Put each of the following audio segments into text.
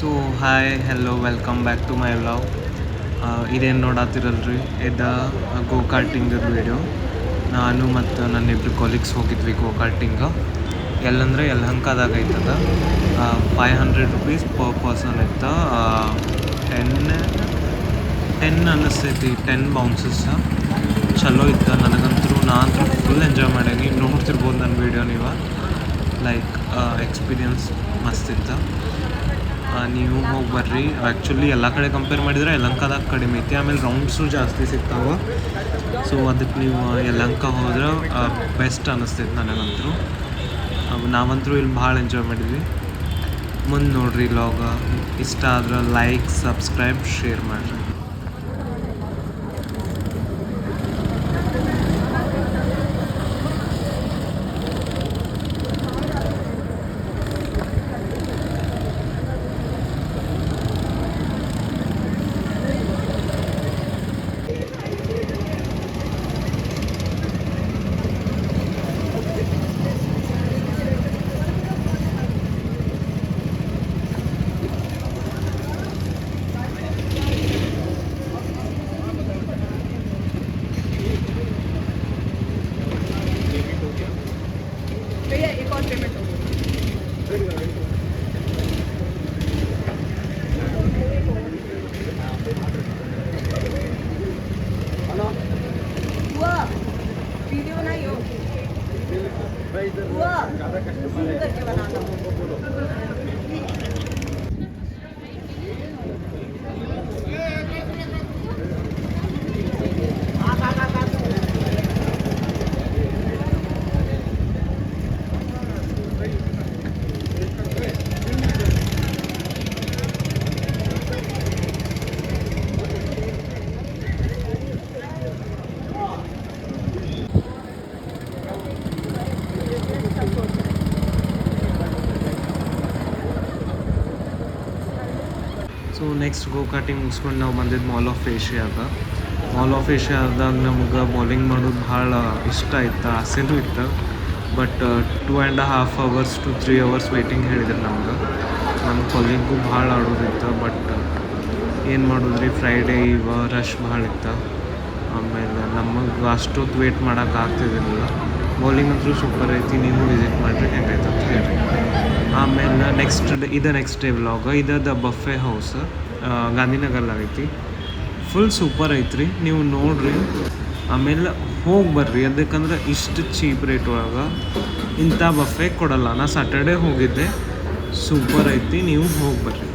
So hi hello welcome back to my vlog. ಇದೇನು ನೋಡತ್ತಿರಲ್ರಿ ಇದು ಗೋ ಕಾರ್ಟಿಂಗದ ವೀಡಿಯೋ. ನಾನು ಮತ್ತು ನನ್ನ ಇಬ್ಬರು ಕೊಲೀಗ್ಸ್ ಹೋಗಿದ್ವಿ ಗೋ ಕಾರ್ಟಿಂಗ್. ಎಲ್ಲಂದ್ರೆ ಯಲಹಂಕದಾಗ ಐತದ. 500 rupees ಪರ್ ಪರ್ಸನ್ ಇತ್ತು. 10 ಅನ್ನಿಸ್ತೈತಿ, 10 ಬೌನ್ಸಸ್. ಚಲೋ ಇತ್ತು. ನಾನು ಫುಲ್ ಎಂಜಾಯ್ ಮಾಡೀನಿ. ನೋಡ್ತಿರ್ಬೋದು ನನ್ನ ವೀಡಿಯೋ ನೀವು. ಲೈಕ್ ಎಕ್ಸ್ಪೀರಿಯನ್ಸ್ ಮಸ್ತಿತ್ತು. ನೀವು ಹೋಗಿ ಬರ್ರಿ. ಆ್ಯಕ್ಚುಲಿ ಎಲ್ಲ ಕಡೆ ಕಂಪೇರ್ ಮಾಡಿದರೆ ಯಲಹಂಕದಾಗ ಕಡಿಮೆ ಐತಿ. ಆಮೇಲೆ ರೌಂಡ್ಸು ಜಾಸ್ತಿ ಸಿಗ್ತಾವೆ. ಸೊ ಅದಕ್ಕೆ ನೀವು ಯಲಹಂಕ ಹೋದ್ರೆ ಬೆಸ್ಟ್ ಅನ್ನಿಸ್ತೈತೆ ನನಗಂತೂ. ನಾವಂತರೂ ಇಲ್ಲಿ ಭಾಳ ಎಂಜಾಯ್ ಮಾಡಿದ್ವಿ. ಮುಂದೆ ನೋಡಿರಿ ಲಾಗ. ಇಷ್ಟ ಆದ್ರೆ ಲೈಕ್, ಸಬ್ಸ್ಕ್ರೈಬ್, ಶೇರ್ ಮಾಡಿರಿ. ಸೊ ನೆಕ್ಸ್ಟ್ ಗೋ ಕಾರ್ಟಿಂಗ್ ಮುಗಿಸ್ಕೊಂಡು ನಾವು ಬಂದಿದ್ದು ಮಾಲ್ ಆಫ್ ಏಷ್ಯಾದಾಗ ನಮ್ಗೆ ಬೌಲಿಂಗ್ ಮಾಡೋದು ಭಾಳ ಇಷ್ಟ ಇತ್ತು, ಆಸೆನೂ ಇತ್ತು. But 2.5 hours to 3 hours waiting ಹೇಳಿದ್ರು ನಮ್ಗೆ. ನಮ್ಮ ಕೊಲೀಗೂ ಭಾಳ ಆಡೋದಿತ್ತು. ಬಟ್ ಏನು ಮಾಡೋದ್ರಿ, ಫ್ರೈಡೇ ಇವ ರಶ್ ಭಾಳ ಇತ್ತು. ಆಮೇಲೆ ನಮಗೆ ಅಷ್ಟೊತ್ತು ವೇಟ್ ಮಾಡೋಕೆ ಆಗ್ತಿದ್ದಿಲ್ಲ. ಬೌಲಿಂಗ್ ಅಂತೂ ಸೂಪರ್ ಐತಿ. ನೀವು ವಿಸಿಟ್ ಮಾಡಿರಿ, ಹೆಂಗೈತೆ ಅಂತ ಹೇಳಿ. ಆಮೇಲೆ ನೆಕ್ಸ್ಟ್ ಡೇ ವ್ಲಾಗ್. ಇದು ಬಫೆ ಹೌಸ್ ಗಾಂಧಿನಗರ್ದಾಗ ಐತಿ. ಫುಲ್ ಸೂಪರ್ ಐತ್ರಿ, ನೀವು ನೋಡ್ರಿ. ಆಮೇಲೆ ಹೋಗಿ ಬರ್ರಿ, ಅದಕ್ಕಂದ್ರೆ ಇಷ್ಟು ಚೀಪ್ ರೇಟ್ ಒಳಗೆ ಇಂಥ ಬಫೆ ಕೊಡಲ್ಲ. ನಾ ಸ್ಯಾಟರ್ಡೇ ಹೋಗಿದ್ದೆ, ಸೂಪರ್ ಐತಿ, ನೀವು ಹೋಗಿ ಬರ್ರಿ.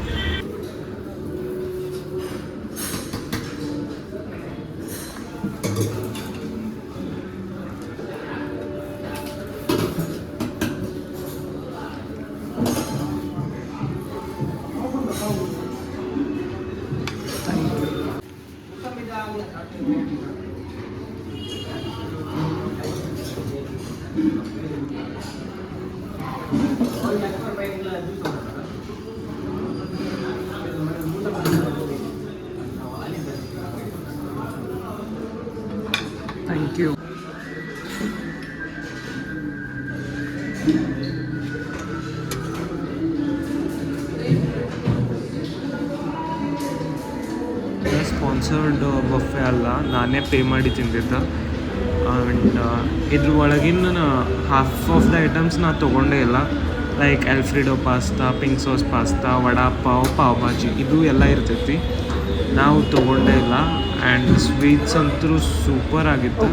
Thank you. ಸ್ಪಾನ್ಸರ್ಡ್ ಬಫೆ ಅಲ್ಲ, ನಾನೇ ಪೇ ಮಾಡಿ ತಿಂದಿದ್ದೆ. ಆ್ಯಂಡ್ ಇದ್ರ ಒಳಗಿನ ಹಾಫ್ ಆಫ್ ದ ಐಟಮ್ಸ್ ನಾ ತೊಗೊಂಡೇ ಇಲ್ಲ. Like Alfredo pasta, pink sauce pasta, vada pav bhaji, ಇದು ಎಲ್ಲ ಇರ್ತೈತಿ. ನಾವು ತೊಗೊಂಡೇ ಇಲ್ಲ. ಆ್ಯಂಡ್ ಸ್ವೀಟ್ಸ್ ಅಂತೂ ಸೂಪರ್ ಆಗಿತ್ತು.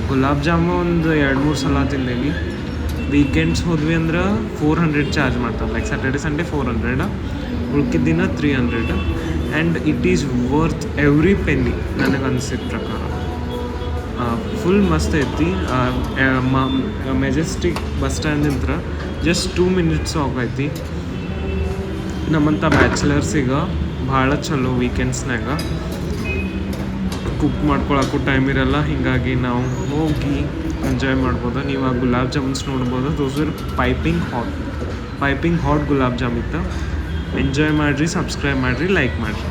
ಗುಲಾಬ್ ಜಾಮೂನ್ ಒಂದು 2-3 ಸಲ ತಿಂದೇನಿ. ವೀಕೆಂಡ್ಸ್ ಹೋದ್ವಿ ಅಂದ್ರೆ 400 ಚಾರ್ಜ್ ಮಾಡ್ತಾರೆ. ಲೈಕ್ ಸ್ಯಾಟರ್ಡೆ ಸಂಡೇ 400, ಉಳ್ಕಿದ ದಿನ 300. And it is worth every penny ನನಗೆ ಅನಿಸಿದ ಪ್ರಕಾರ. ಫುಲ್ ಮಸ್ತ್ ಐತಿ. ಮೆಜೆಸ್ಟಿಕ್ ಬಸ್ ಸ್ಟ್ಯಾಂಡಿಂದ ಜಸ್ಟ್ 2 minutes ಹೋಗೈತಿ. ನಮ್ಮಂಥ ಬ್ಯಾಚುಲರ್ಸಿಗೆ ಭಾಳ ಚಲೋ. ವೀಕೆಂಡ್ಸ್ನಾಗ ಕುಕ್ ಮಾಡ್ಕೊಳಕ್ಕೂ ಟೈಮ್ ಇರಲ್ಲ, ಹೀಗಾಗಿ ನಾವು ಹೋಗಿ ಎಂಜಾಯ್ ಮಾಡ್ಬೋದು. ನೀವು ಆ ಗುಲಾಬ್ ಜಾಮೂನ್ಸ್ ನೋಡ್ಬೋದು. Those are piping hot gulab jam ಇತ್ತು. ಎಂಜಾಯ್ ಮಾಡಿರಿ, ಸಬ್ಸ್ಕ್ರೈಬ್ ಮಾಡಿರಿ, ಲೈಕ್ ಮಾಡಿರಿ.